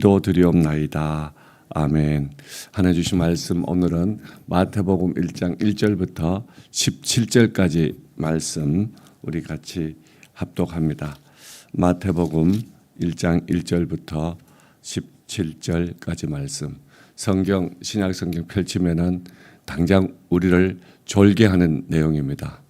기도드리옵나이다. 아멘. 하나님 주신 말씀, 오늘은 마태복음 1장 1절부터 17절까지 말씀 우리 같이 합독합니다. 마태복음 1장 1절부터 17절까지 말씀. 성경, 신약 성경 펼치면은 당장 우리를 졸게 하는 내용입니다.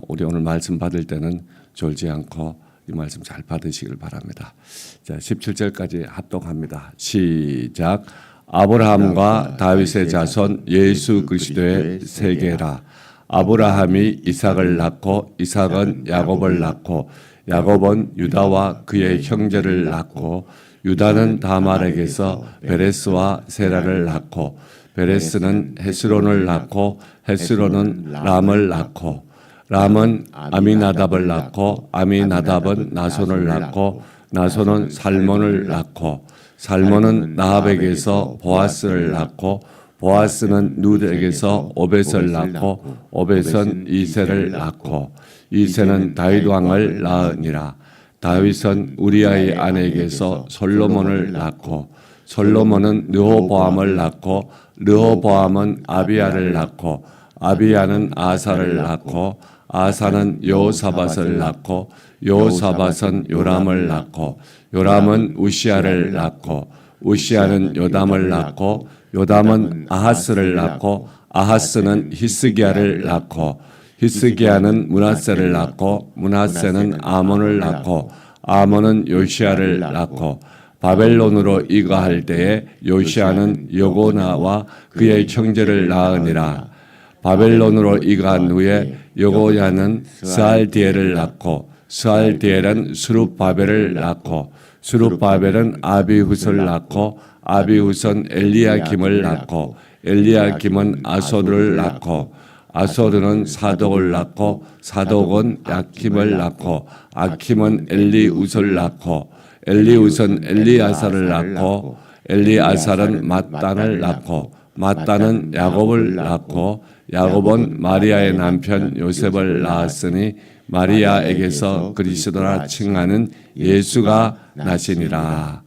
우리 오늘 말씀 받을 때는 졸지 않고 이 말씀 잘 받으시길 바랍니다. 자, 17절까지 합독합니다. 시작. 아브라함과 다윗의 자손 예수 그리스도의 세계라. 아브라함이 이삭을 낳고 이삭은 야곱을 낳고 야곱은 유다와 그의 형제를 낳고 유다는 다말에게서 베레스와 세라를 낳고 베레스는 헤스론을 낳고 헤스론은 람을 낳고 람은 아미나답을 낳고 아미나답은 나손을 낳고 나손은 살몬을 낳고 살몬은 나합에게서 보아스를 낳고 보아스는 룻에게서 오벳을 낳고 오벳은 이새를 낳고 이새는 다윗 왕을 낳으니라. 다윗은 우리아의 아내에게서 솔로몬을 낳고 솔로몬은 르호보암을 낳고 르호보암은 아비야를 낳고 아비야는 아사를 낳고 아사는 여호사밧을 낳고 여호사밧은 요람을 낳고 요람은 우시야를 낳고 우시야는 요담을 낳고 요담은 아하스를 낳고 아하스는 히스기야를 낳고 히스기야는 므낫세를 낳고 므낫세는 아몬을 낳고 아몬은 요시야를 낳고 바벨론으로 이거할 때에 요시야는 여고나와 그의 형제를 낳으니라. 바벨론으로 이가한 후에 여고야는 스알디엘을 낳고 스알디엘은 스룹바벨을 낳고 스룹바벨은 아비훗을 낳고 아비훗은 엘리야김을 낳고 엘리야김은 아소르를 낳고 아소르는 사독을 낳고 사독은 야킴을 낳고 아킴은 엘리우스를 낳고 엘리우스는 엘리아사를 낳고 엘리아사는 mat단을 낳고 mat단은 야곱을 낳고 야곱은 마리아의 남편 요셉을 낳았으니 마리아에게서 그리스도라 칭하는 예수가 나시니라.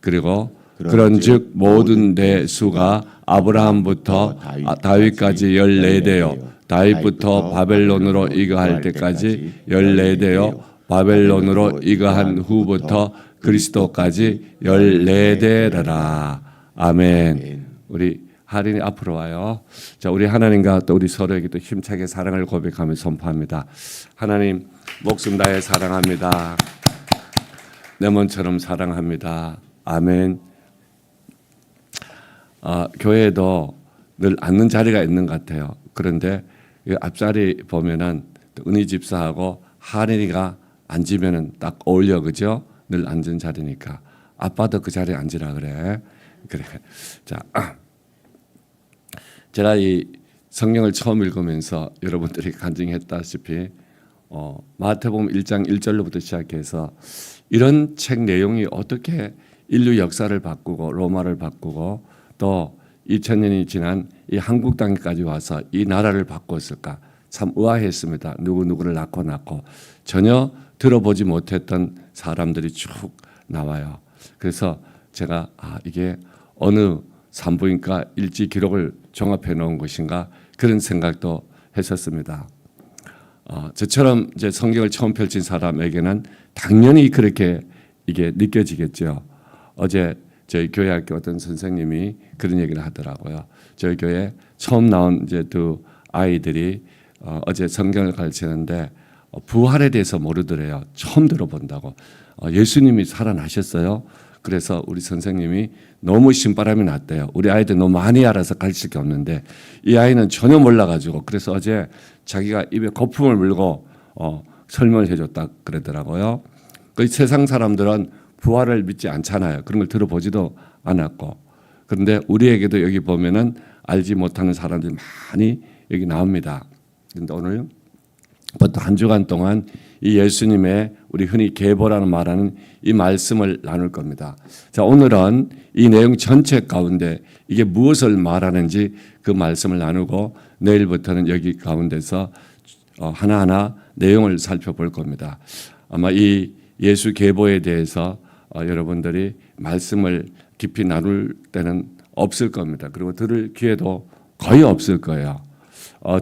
그리고 그런즉 모든 대수가 아브라함부터 다윗까지 14대요 다윗부터 바벨론으로 이거할 때까지 14대요 바벨론으로 이거한 후부터 그리스도까지 14대라. 아멘. 우리 하린이 앞으로 와요. 자, 우리 하나님과 또 우리 서로에게 또 힘차게 사랑을 고백하며 선포합니다. 하나님, 목숨 다해 사랑합니다. 내 몸처럼 사랑합니다. 아멘. 교회에도 늘 앉는 자리가 있는 것 같아요. 그런데 앞자리 보면은 은희 집사하고 하린이가 앉으면은 딱 어울려, 그죠? 늘 앉은 자리니까. 아빠도 그 자리에 앉으라 그래. 그래. 자, 제가 이 성경을 처음 읽으면서 여러분들이 간증했다시피 마태복음 1장 1절로부터 시작해서 이런 책 내용이 어떻게 인류 역사를 바꾸고 로마를 바꾸고 또 2000년이 지난 이 한국 땅까지 와서 이 나라를 바꿨을까 참 의아했습니다. 누구누구를 낳고 전혀 들어보지 못했던 사람들이 쭉 나와요. 그래서 제가 이게 어느 산부인과 일지 기록을 종합해 놓은 것인가 그런 생각도 했었습니다. 저처럼 이제 성경을 처음 펼친 사람에게는 당연히 그렇게 이게 느껴지겠죠. 어제 저희 교회 학교 어떤 선생님이 그런 얘기를 하더라고요. 저희 교회 처음 나온 이제 두 아이들이 어제 성경을 가르치는데 부활에 대해서 모르더래요. 처음 들어본다고. 예수님이 살아나셨어요. 그래서 우리 선생님이 너무 신바람이 났대요. 우리 아이들 너무 많이 알아서 가르칠 게 없는데 이 아이는 전혀 몰라가지고 그래서 어제 자기가 입에 거품을 물고 설명을 해줬다 그러더라고요. 그 세상 사람들은 부활을 믿지 않잖아요. 그런 걸 들어보지도 않았고. 그런데 우리에게도 여기 보면은 알지 못하는 사람들이 많이 여기 나옵니다. 그런데 오늘 부터 한 주간 동안 이 예수님의 우리 흔히 계보라는 말하는 이 말씀을 나눌 겁니다. 자, 오늘은 이 내용 전체 가운데 이게 무엇을 말하는지 그 말씀을 나누고 내일부터는 여기 가운데서 하나하나 내용을 살펴볼 겁니다. 아마 이 예수 계보에 대해서 여러분들이 말씀을 깊이 나눌 때는 없을 겁니다. 그리고 들을 기회도 거의 없을 거예요.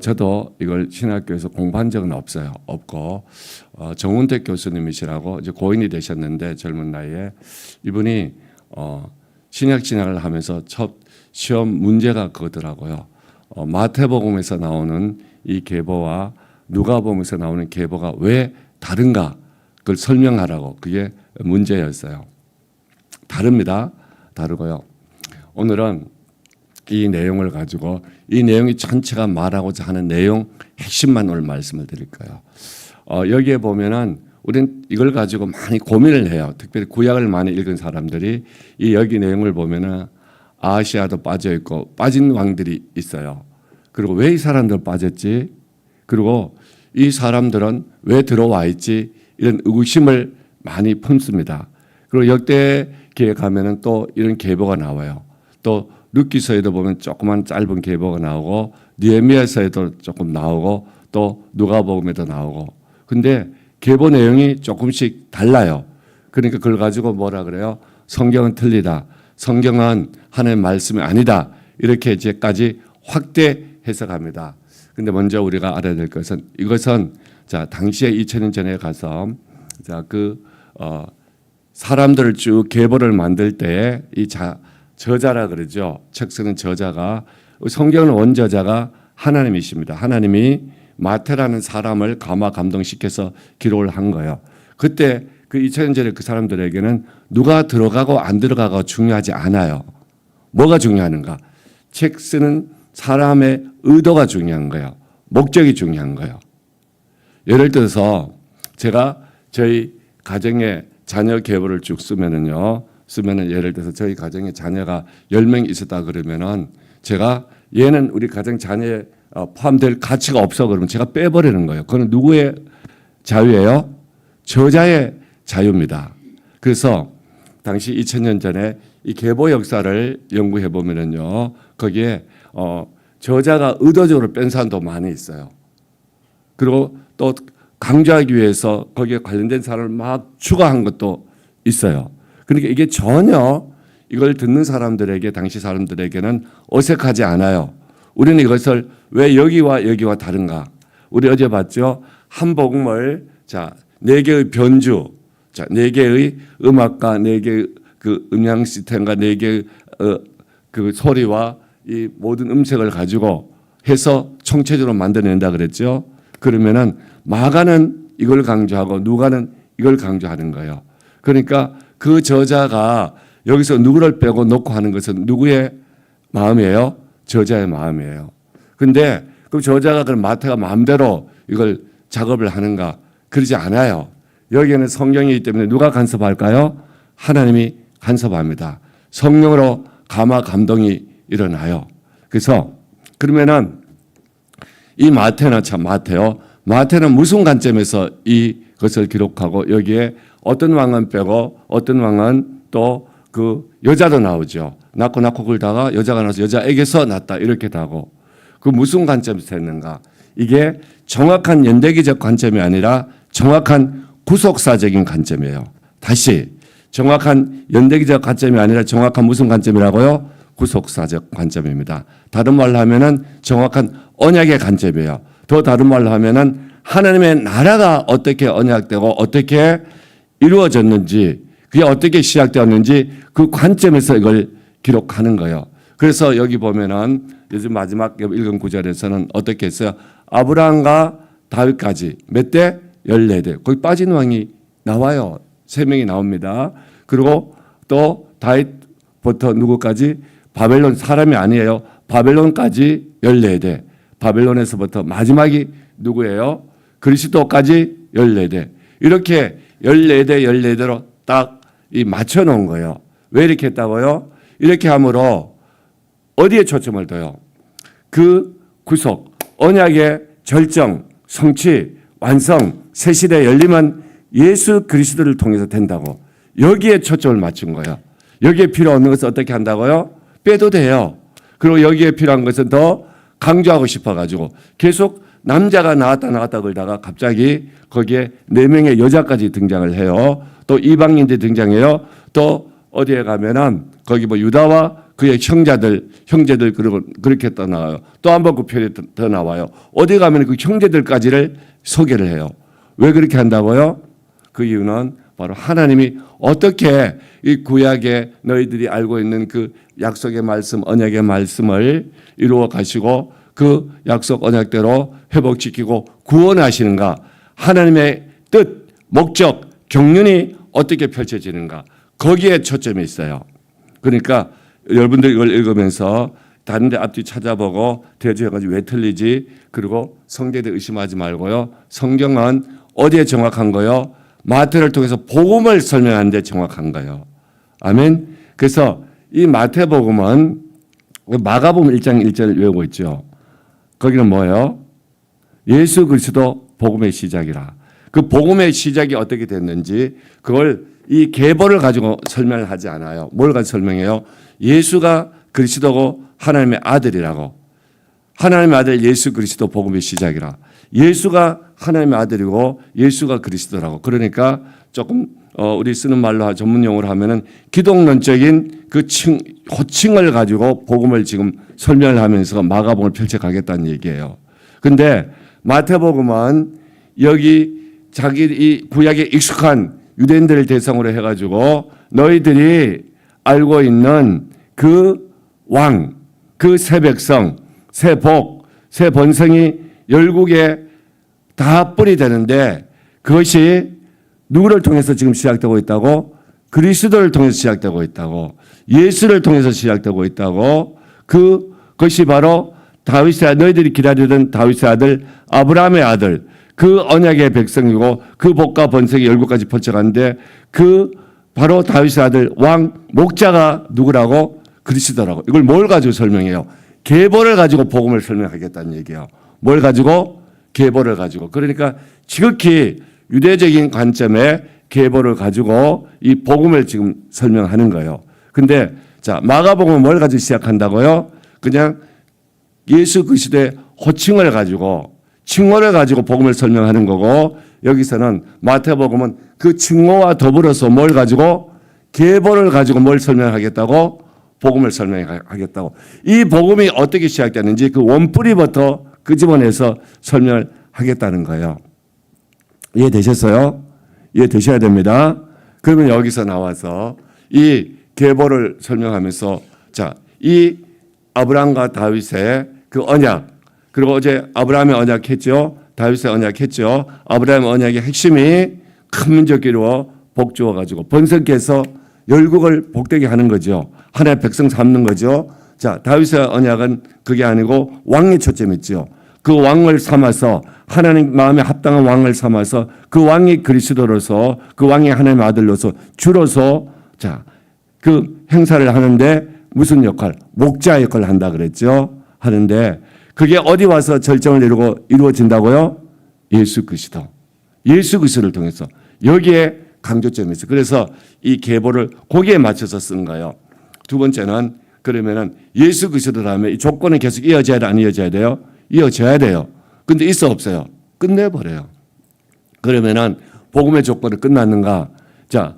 저도 이걸 신학교에서 공부한 적은 없고 정운택 교수님이시라고 이제 고인이 되셨는데 젊은 나이에 이분이 신약 진학을 하면서 첫 시험 문제가 그거더라고요. 마태복음에서 나오는 이 계보와 누가복음에서 나오는 계보가 왜 다른가 그걸 설명하라고 그게 문제였어요. 다릅니다. 다르고요. 오늘은 이 내용을 가지고 이 내용이 전체가 말하고자 하는 내용 핵심만 오늘 말씀을 드릴 거예요. 여기에 보면은 우리는 이걸 가지고 많이 고민을 해요. 특별히 구약을 많이 읽은 사람들이 이 여기 내용을 보면은 아시아도 빠져 있고 빠진 왕들이 있어요. 그리고 왜 이 사람들 빠졌지? 그리고 이 사람들은 왜 들어와 있지? 이런 의구심을 많이 품습니다. 그리고 역대기에 가면은 또 이런 계보가 나와요. 또 룻기서에도 보면 조그만 짧은 계보가 나오고 느헤미야서에도 조금 나오고 또 누가복음에도 나오고. 근데 계보 내용이 조금씩 달라요. 그러니까 그걸 가지고 뭐라 그래요? 성경은 틀리다. 성경은 하나님의 말씀이 아니다. 이렇게 이제까지 확대 해석합니다. 근데 먼저 우리가 알아야 될 것은 이것은 자 당시에 2000년 전에 가서 자 사람들을 쭉 계보를 만들 때 이 저자라 그러죠. 책 쓰는 저자가 성경의 원저자가 하나님이십니다. 하나님이 마태라는 사람을 감동시켜서 기록을 한 거예요. 그때 그 2000년 전에 그 사람들에게는 누가 들어가고 안 들어가고 중요하지 않아요. 뭐가 중요한가? 책 쓰는 사람의 의도가 중요한 거예요. 목적이 중요한 거예요. 예를 들어서 제가 저희 가정에 자녀 계보를 쭉 쓰면은 예를 들어서 저희 가정에 자녀가 10명 있었다 그러면은 제가 얘는 우리 가정 자녀에 포함될 가치가 없어 그러면 제가 빼버리는 거예요. 그건 누구의 자유예요? 저자의 자유입니다. 그래서 당시 2000년 전에 이 계보 역사를 연구해 보면은요 거기에 저자가 의도적으로 뺀 사람도 많이 있어요. 그리고 또 강조하기 위해서 거기에 관련된 사람을 막 추가한 것도 있어요. 그러니까 이게 전혀 이걸 듣는 사람들에게 당시 사람들에게는 어색하지 않아요. 우리는 이것을 왜 여기와 여기와 다른가? 우리 어제 봤죠? 한 복음을 자 4개의 변주, 자 4개의 음악가, 4개의 그 음향 시스템과 4개의 그 소리와 이 모든 음색을 가지고 해서 총체적으로 만들어낸다 그랬죠. 그러면은 마가는 이걸 강조하고 누가는 이걸 강조하는 거예요. 그러니까 그 저자가 여기서 누구를 빼고 놓고 하는 것은 누구의 마음이에요? 저자의 마음이에요. 근데 그 저자가 그럼 마태가 마음대로 이걸 작업을 하는가? 그러지 않아요. 여기에는 성경이기 때문에 누가 간섭할까요? 하나님이 간섭합니다. 성령으로 감동이 일어나요. 그래서 그러면은 이 마태는 참 마태는 무슨 관점에서 이것을 기록하고 여기에 어떤 왕은 빼고 어떤 왕은 또 그 여자도 나오죠. 낳고 굴다가 여자가 나와서 여자에게서 낳았다 이렇게 하고 그 무슨 관점에서 했는가? 이게 정확한 연대기적 관점이 아니라 정확한 구속사적인 관점이에요. 다시 정확한 연대기적 관점이 아니라 정확한 무슨 관점이라고요? 구속사적 관점입니다. 다른 말로 하면은 정확한 언약의 관점이에요. 더 다른 말로 하면은 하나님의 나라가 어떻게 언약되고 어떻게 이루어졌는지 그게 어떻게 시작되었는지 그 관점에서 이걸 기록하는 거예요. 그래서 여기 보면은 요즘 마지막 읽은 구절에서는 어떻게 했어요? 아브라함과 다윗까지 몇 대? 14대. 거기 빠진 왕이 나와요. 3명이 나옵니다. 그리고 또 다윗부터 누구까지? 바벨론 사람이 아니에요. 바벨론까지 14대. 바벨론에서부터 마지막이 누구예요? 그리스도까지 14대. 이렇게 14대로 딱 맞춰 놓은 거예요. 왜 이렇게 했다고요? 이렇게 함으로 어디에 초점을 둬요? 그 구속, 언약의 절정, 성취, 완성, 새 시대의 열림은 예수 그리스도를 통해서 된다고. 여기에 초점을 맞춘 거예요. 여기에 필요 없는 것을 어떻게 한다고요? 빼도 돼요. 그리고 여기에 필요한 것은 더 강조하고 싶어가지고 계속 남자가 나왔다 그러다가 갑자기 거기에 4명의 여자까지 등장을 해요. 또 이방인들이 등장해요. 또 어디에 가면은 거기 뭐 유다와 그의 형제들 그렇게 또 나와요. 또 한 번 그 표현이 더 나와요. 어디 가면 그 형제들까지를 소개를 해요. 왜 그렇게 한다고요? 그 이유는 바로 하나님이 어떻게 이 구약에 너희들이 알고 있는 그 약속의 말씀, 언약의 말씀을 이루어 가시고 그 약속 언약대로 회복시키고 구원하시는가, 하나님의 뜻, 목적, 경륜이 어떻게 펼쳐지는가, 거기에 초점이 있어요. 그러니까 여러분들 이걸 읽으면서 다른 데 앞뒤 찾아보고 대조해가지고 왜 틀리지, 그리고 성경에 의심하지 말고요. 성경은 어디에 정확한 거요? 마태를 통해서 복음을 설명하는 데 정확한 거예요. 아멘. 그래서 이 마태복음은 마가복음 1장 1절을 외우고 있죠. 거기는 뭐예요? 예수 그리스도 복음의 시작이라. 그 복음의 시작이 어떻게 됐는지 그걸 이 계보를 가지고 설명을 하지 않아요. 뭘 가지고 설명해요? 예수가 그리스도고 하나님의 아들이라고. 하나님의 아들 예수 그리스도 복음의 시작이라. 예수가 하나님의 아들이고 예수가 그리스도라고. 그러니까 조금 우리 쓰는 말로 전문 용어로 하면은 기독론적인 그 호칭을 가지고 복음을 지금 설명을 하면서 마가복음을 펼쳐가겠다는 얘기예요. 근데 마태복음은 여기 자기 이 구약에 익숙한 유대인들을 대상으로 해가지고 너희들이 알고 있는 그 왕, 그 새 백성, 새 복, 새 번성이 열국에 다 뿔이 되는데 그것이 누구를 통해서 지금 시작되고 있다고? 그리스도를 통해서 시작되고 있다고. 예수를 통해서 시작되고 있다고. 그것이 바로 다윗의, 너희들이 기다리던 다윗의 아들, 아브라함의 아들, 그 언약의 백성이고 그 복과 번성이 열국까지 펼쳐가는데 그 바로 다윗의 아들 왕 목자가 누구라고? 그리스도라고. 이걸 뭘 가지고 설명해요? 계보를 가지고 복음을 설명하겠다는 얘기예요. 뭘 가지고? 계보를 가지고. 그러니까 지극히 유대적인 관점의 계보를 가지고 이 복음을 지금 설명하는 거예요. 근데 자, 마가복음은 뭘 가지고 시작한다고요? 그냥 예수 그리스도의 호칭을 가지고 칭호를 가지고 복음을 설명하는 거고, 여기서는 마태복음은 그 칭호와 더불어서 뭘 가지고? 계보를 가지고 뭘 설명하겠다고? 복음을 설명하겠다고. 이 복음이 어떻게 시작되는지 그 원뿌리부터 끄집어내서 설명을 하겠다는 거예요. 이해되셨어요? 이해되셔야 됩니다. 그러면 여기서 나와서 이 계보를 설명하면서 자, 이 아브라함과 다윗의 그 언약, 그리고 어제 아브라함의 언약 했죠. 다윗의 언약 했죠. 아브라함의 언약의 핵심이 큰 민족 이루어 복 주어 가지고 번성케 해서 열국을 복되게 하는 거죠. 하나의 백성 삼는 거죠. 자, 다윗의 언약은 그게 아니고 왕의 초점이 있죠. 그 왕을 삼아서 하나님 마음에 합당한 왕을 삼아서 그 왕이 그리스도로서 그 왕이 하나님의 아들로서 주로서 자, 그 행사를 하는데 무슨 역할? 목자 역할을 한다 그랬죠. 하는데 그게 어디 와서 절정을 이루어진다고요? 예수 그리스도. 예수 그리스도를 통해서. 여기에 강조점이 있어요. 그래서 이 계보를 거기에 맞춰서 쓴 거예요. 두 번째는 그러면은 예수 그리스도 다음에 이 조건은 계속 이어져야 돼, 안 이어져야 돼요? 이어져야 돼요. 근데 있어 없어요? 끝내버려요. 그러면은 복음의 조건은 끝났는가? 자,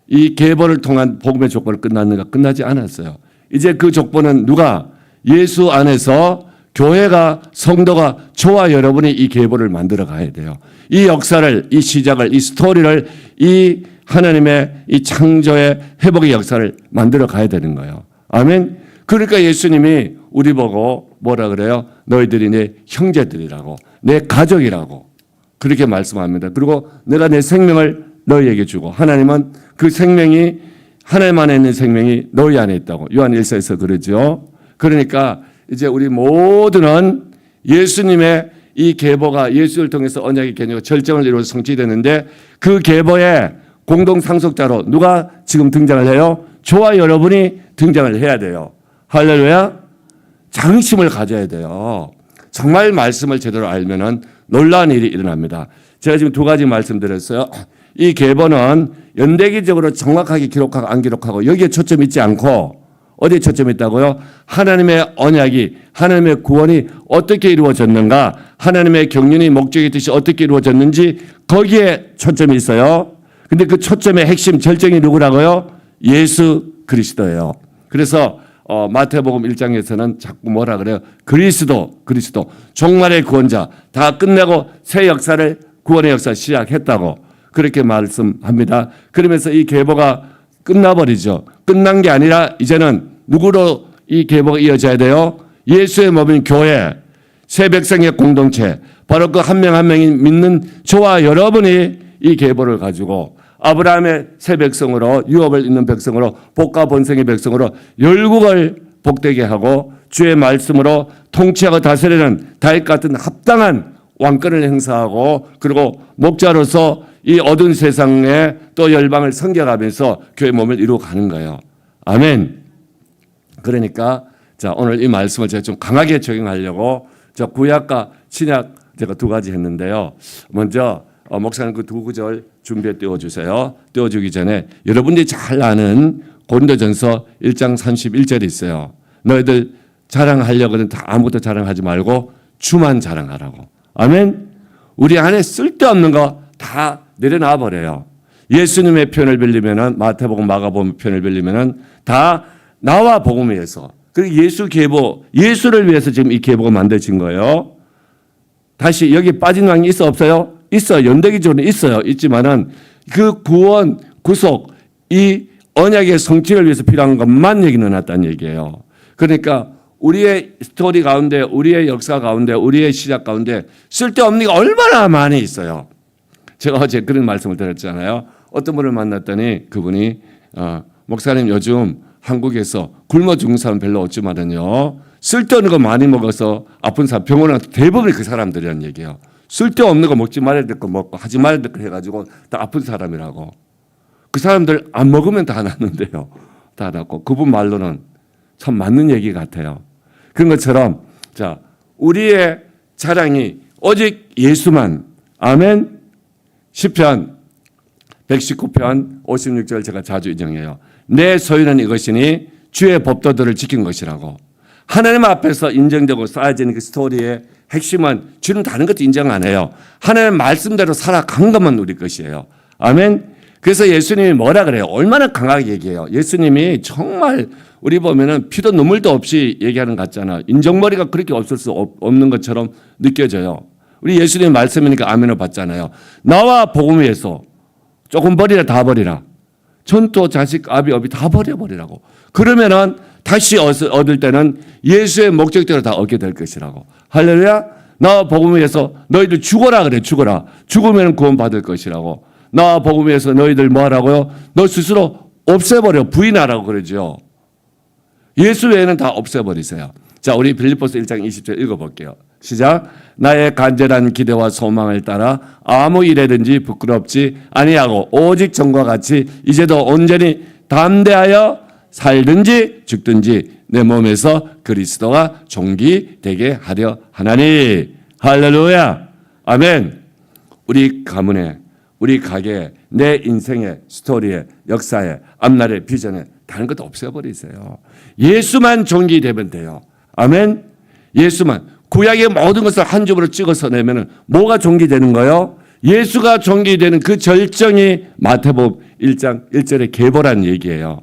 이 계보를 통한 복음의 조건은 끝났는가? 끝나지 않았어요. 이제 그 조건은 누가? 예수 안에서 교회가, 성도가, 저와 여러분이 이 계보를 만들어 가야 돼요. 이 역사를, 이 시작을, 이 스토리를, 이 하나님의 이 창조의 회복의 역사를 만들어 가야 되는 거예요. 아멘. 그러니까 예수님이 우리 보고 뭐라 그래요? 너희들이 내 형제들이라고, 내 가족이라고 그렇게 말씀합니다. 그리고 내가 내 생명을 너희에게 주고, 하나님은 그 생명이 하나님 안에 있는 생명이 너희 안에 있다고 요한 1서에서 그러죠. 그러니까 이제 우리 모두는 예수님의 이 계보가 예수를 통해서 언약의 개념과 절정을 이루어서 성취되는데 그 계보의 공동 상속자로 누가 지금 등장을 해요? 저와 여러분이 등장을 해야 돼요. 할렐루야. 자긍심을 가져야 돼요. 정말 말씀을 제대로 알면은 놀라운 일이 일어납니다. 제가 지금 두 가지 말씀드렸어요. 이 계보는 연대기적으로 정확하게 기록하고 안 기록하고 여기에 초점이 있지 않고 어디에 초점이 있다고요? 하나님의 언약이, 하나님의 구원이 어떻게 이루어졌는가, 하나님의 경륜이 목적의 뜻이 어떻게 이루어졌는지 거기에 초점이 있어요. 근데 그 초점의 핵심 절정이 누구라고요? 예수 그리스도예요. 그래서 마태복음 1장에서는 자꾸 뭐라 그래요? 그리스도 종말의 구원자 다 끝내고 새 역사를 구원의 역사 시작했다고 그렇게 말씀합니다. 그러면서 이 계보가 끝나버리죠. 끝난 게 아니라 이제는 누구로 이 계보가 이어져야 돼요? 예수의 몸인 교회, 새 백성의 공동체, 바로 그 한 명 한 명이 믿는 저와 여러분이 이 계보를 가지고 아브라함의 새 백성으로 유업을 잇는 백성으로 복과 번성의 백성으로 열국을 복되게 하고 주의 말씀으로 통치하고 다스리는 다윗 같은 합당한 왕권을 행사하고 그리고 목자로서 이 어두운 세상에 또 열방을 섬겨가면서 교회 몸을 이루어가는 거예요. 아멘. 그러니까 자 오늘 이 말씀을 제가 좀 강하게 적용하려고 저 구약과 신약 제가 두 가지 했는데요. 먼저 목사님 그 두 구절 준비해 띄워주세요. 띄워주기 전에 여러분들이 잘 아는 고린도전서 1장 31절이 있어요. 너희들 자랑하려고는 다 아무것도 자랑하지 말고 주만 자랑하라고. 아멘. 우리 안에 쓸데없는 거 다 내려놔 버려요. 예수님의 표현을 빌리면은 마태복음 마가복음 표현을 빌리면은 다 나와 복음에서 그리고 예수 계보 예수를 위해서 지금 이 계보가 만들어진 거예요. 다시 여기 빠진 왕이 있어 없어요? 있어요. 연대기적으로 있어요. 있지만은 그 구원 구속 이 언약의 성취를 위해서 필요한 것만 여기 넣어놨다는 얘기예요. 그러니까 우리의 스토리 가운데 우리의 역사 가운데 우리의 시작 가운데 쓸데없는 게 얼마나 많이 있어요. 제가 어제 그런 말씀을 드렸잖아요. 어떤 분을 만났더니 그분이 목사님 요즘 한국에서 굶어 죽는 사람 별로 없지만은요 쓸데없는 거 많이 먹어서 아픈 사람 병원에 가서 대부분 그 사람들이란 얘기예요. 쓸데없는 거 먹지 말아야 될 거 먹고 하지 말아야 될 거 해가지고 다 아픈 사람이라고. 그 사람들 안 먹으면 다 낫는데요. 다 낫고 그분 말로는 참 맞는 얘기 같아요. 그런 것처럼 자 우리의 자랑이 오직 예수만. 아멘. 시편 119편 56절 제가 자주 인용해요. 내 소유는 이것이니 주의 법도들을 지킨 것이라고. 하나님 앞에서 인정되고 쌓여지는 그 스토리의 핵심은 주는 다른 것도 인정 안 해요. 하나님 말씀대로 살아간 것만 우리 것이에요. 아멘. 그래서 예수님이 뭐라 그래요? 얼마나 강하게 얘기해요. 예수님이 정말 우리 보면은 피도 눈물도 없이 얘기하는 것 같잖아. 인정머리가 그렇게 없을 수 없는 것처럼 느껴져요. 우리 예수님 말씀이니까 아멘을 받잖아요. 나와 복음 위에서 조금 버리라 다 버리라. 전토 자식 아비 어비 다 버려버리라고. 그러면은 다시 얻을 때는 예수의 목적대로 다 얻게 될 것이라고. 할렐루야. 나와 복음 위에서 너희들 죽어라 그래. 죽어라. 죽으면 구원받을 것이라고. 나와 복음 위에서 너희들 뭐 하라고요? 너 스스로 없애버려. 부인하라고 그러죠. 예수 외에는 다 없애버리세요. 자, 우리 빌립보서 1장 20절 읽어볼게요. 시작. 나의 간절한 기대와 소망을 따라 아무 일에든지 부끄럽지 아니하고 오직 전과 같이 이제도 온전히 담대하여 살든지 죽든지 내 몸에서 그리스도가 존귀되게 하려 하나니. 할렐루야. 아멘. 우리 가문에 우리 가게에 내 인생의 스토리에 역사에 앞날의 비전에 다른 것도 없애버리세요. 예수만 존귀되면 돼요. 아멘. 예수만. 구약의 모든 것을 한 줌으로 찍어서 내면은 뭐가 존귀되는 거예요? 예수가 존귀되는 그 절정이 마태복음 1장 1절의 계보란 얘기예요.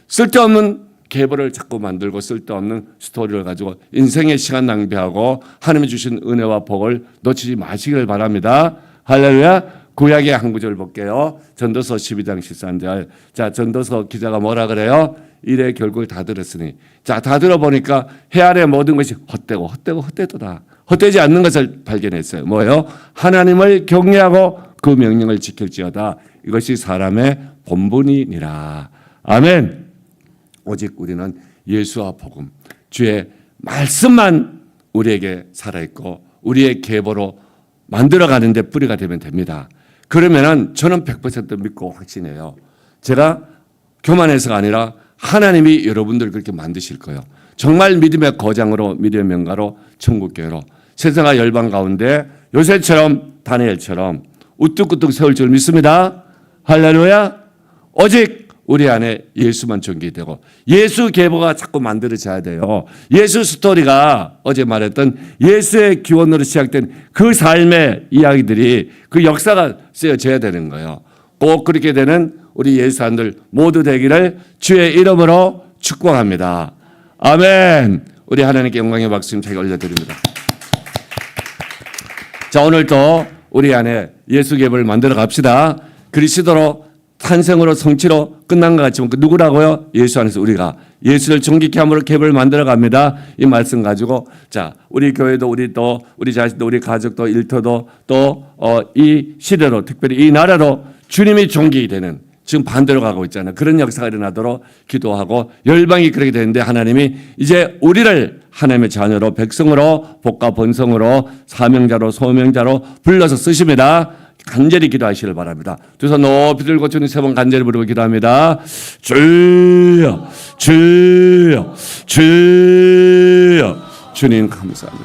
쓸데없는 계보를 자꾸 만들고 쓸데없는 스토리를 가지고 인생의 시간 낭비하고 하나님이 주신 은혜와 복을 놓치지 마시기를 바랍니다. 할렐루야. 구약의 한 구절 볼게요. 전도서 12장 13절. 자, 전도서 기자가 뭐라 그래요? 이래 결국 다 들었으니. 자, 다 들어보니까 해 아래 모든 것이 헛되도다. 헛되지 않는 것을 발견했어요. 뭐예요? 하나님을 경외하고 그 명령을 지킬지어다. 이것이 사람의 본분이니라. 아멘. 오직 우리는 예수와 복음, 주의 말씀만 우리에게 살아있고 우리의 계보로 만들어가는 데 뿌리가 되면 됩니다. 그러면은 저는 100% 믿고 확신해요. 제가 교만해서가 아니라 하나님이 여러분들 그렇게 만드실 거예요. 정말 믿음의 거장으로 믿음의 명가로 천국교회로 세상과 열방 가운데 요새처럼 다니엘처럼 우뚝우뚝 세울 줄 믿습니다. 할렐루야. 오직 우리 안에 예수만 존귀되고 예수 계보가 자꾸 만들어져야 돼요. 예수 스토리가 어제 말했던 예수의 기원으로 시작된 그 삶의 이야기들이 그 역사가 쓰여져야 되는 거예요. 꼭 그렇게 되는 우리 예수사람들 모두 되기를 주의 이름으로 축복합니다. 아멘. 우리 하나님께 영광의 박수 제가 올려드립니다. 자, 오늘도 우리 안에 예수 계급을 만들어 갑시다. 그리스도로 탄생으로 성취로 끝난 것 같지만 그 누구라고요? 예수 안에서 우리가 예수를 존귀케 함으로 계급을 만들어 갑니다. 이 말씀 가지고 자, 우리 교회도 우리 또 우리 자신도 우리 가족도 일터도 또 이 시대로 특별히 이 나라로 주님이 존귀 되는 지금 반대로 가고 있잖아요. 그런 역사가 일어나도록 기도하고 열방이 그렇게 되는데 하나님이 이제 우리를 하나님의 자녀로 백성으로 복과 번성으로 사명자로 소명자로 불러서 쓰십니다. 간절히 기도하시길 바랍니다. 두 손 높이 들고 주님 세 번 간절히 부르고 기도합니다. 주여 주여 주여 주님 감사합니다.